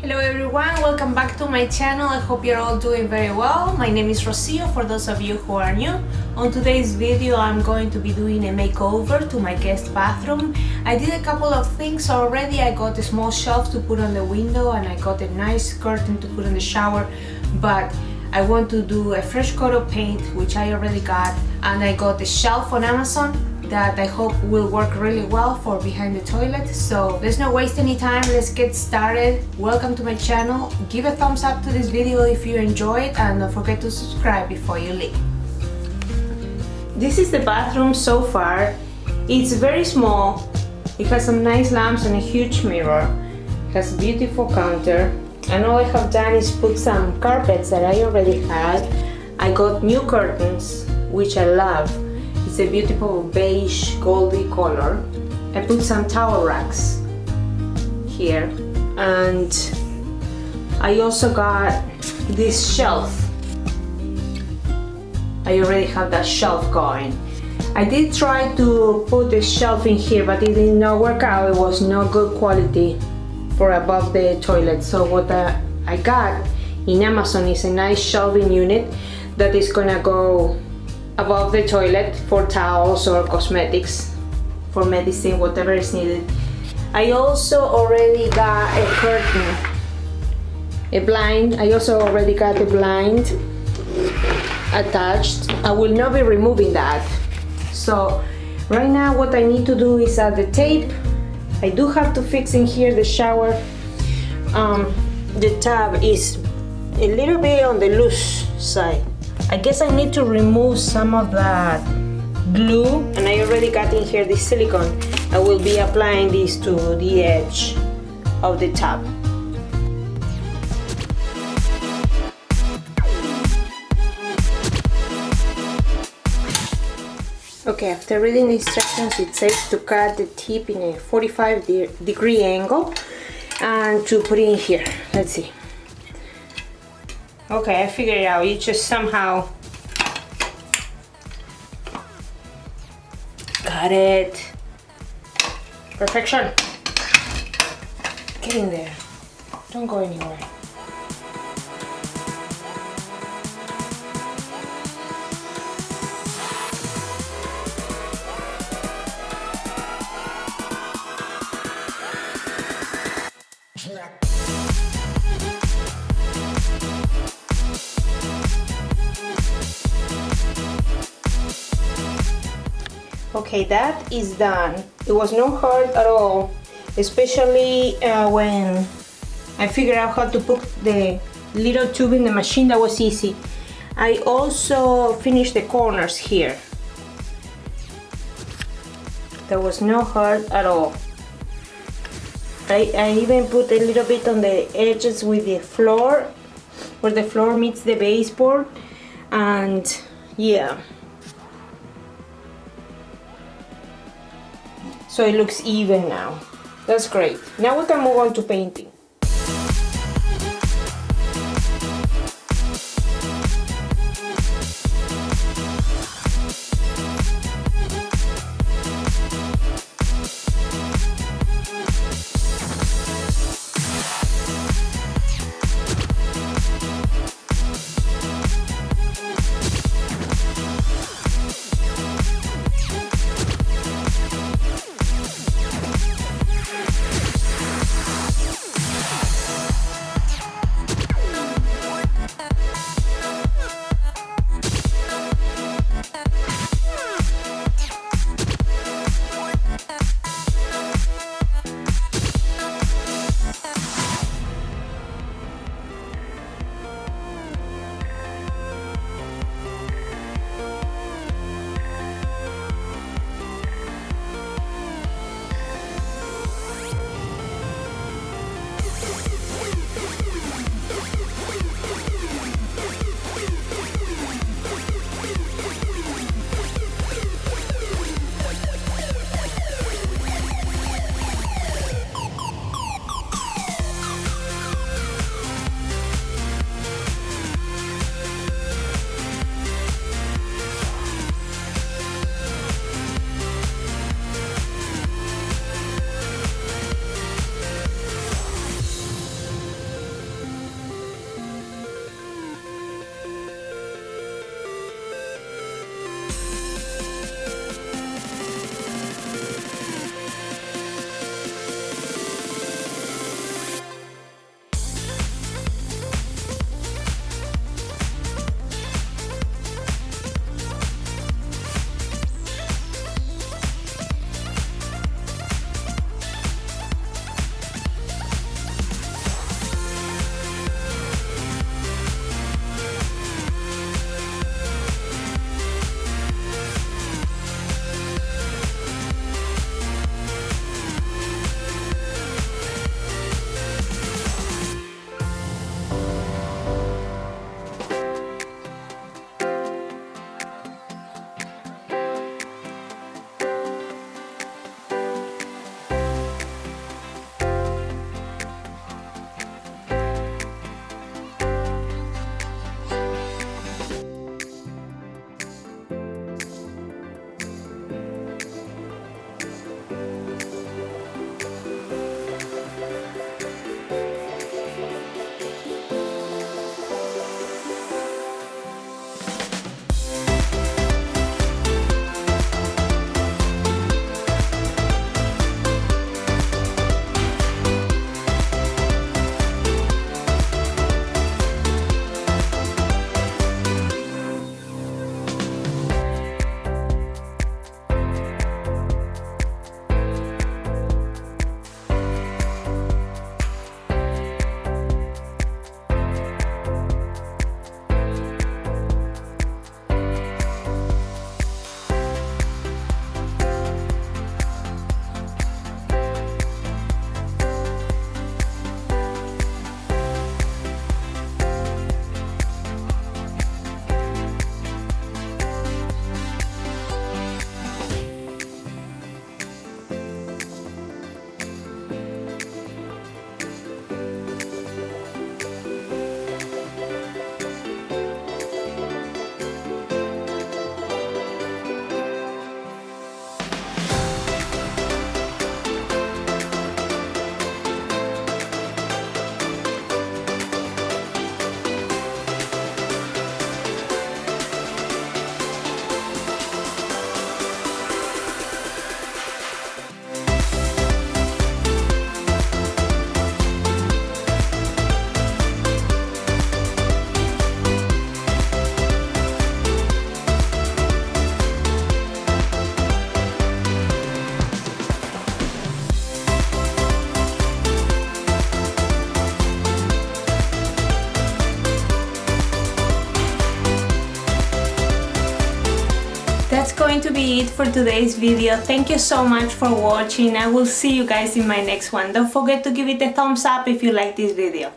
Hello everyone, welcome back to my channel. I hope you're all doing very well. My name is Rocio, for those of you who are new. On today's video I'm going to be doing a makeover to my guest bathroom. I did a couple of things already. I got a small shelf to put on the window and I got a nice curtain to put in the shower, but I want to do a fresh coat of paint, which I already got, and I got a shelf on Amazon that I hope will work really well for behind the toilet. So let's not waste any time, let's get started. Welcome to my channel. Give a thumbs up to this video if you enjoy it, and don't forget to subscribe before you leave. This is the bathroom so far. It's very small. It has some nice lamps and a huge mirror. It has a beautiful counter, and all I have done is put some carpets that I already had. I got new curtains, which I love. It's a beautiful beige goldy color. I put some towel racks here, and I also got this shelf. I already have that shelf going. I did try to put the shelf in here, but it did not work out. It was not good quality for above the toilet. So what I got in Amazon is a nice shelving unit that is gonna go above the toilet for towels or cosmetics, for medicine, whatever is needed. I also already got a curtain, a blind. I also already got a blind attached. I will not be removing that. So right now what I need to do is add the tape. I do have to fix in here the shower. The tub is a little bit on the loose side. I guess I need to remove some of that glue, and I already got in here the silicone. I will be applying this to the edge of the tub. Okay, after reading the instructions, it says to cut the tip in a 45-degree angle and to put it in here. Let's see. Okay, I figured it out. You just somehow got it. Perfection. Get in there. Don't go anywhere. Okay, that is done. It was not hard at all, especially when I figured out how to put the little tube in the machine. That was easy. I also finished the corners here. That was not hard at all. I even put a little bit on the edges with the floor, where the floor meets the baseboard, and yeah. So it looks even now. That's great. Now we can move on to painting. going to be it for today's video. Thank you so much for watching. I will see you guys in my next one. Don't forget to give it a thumbs up if you like this video.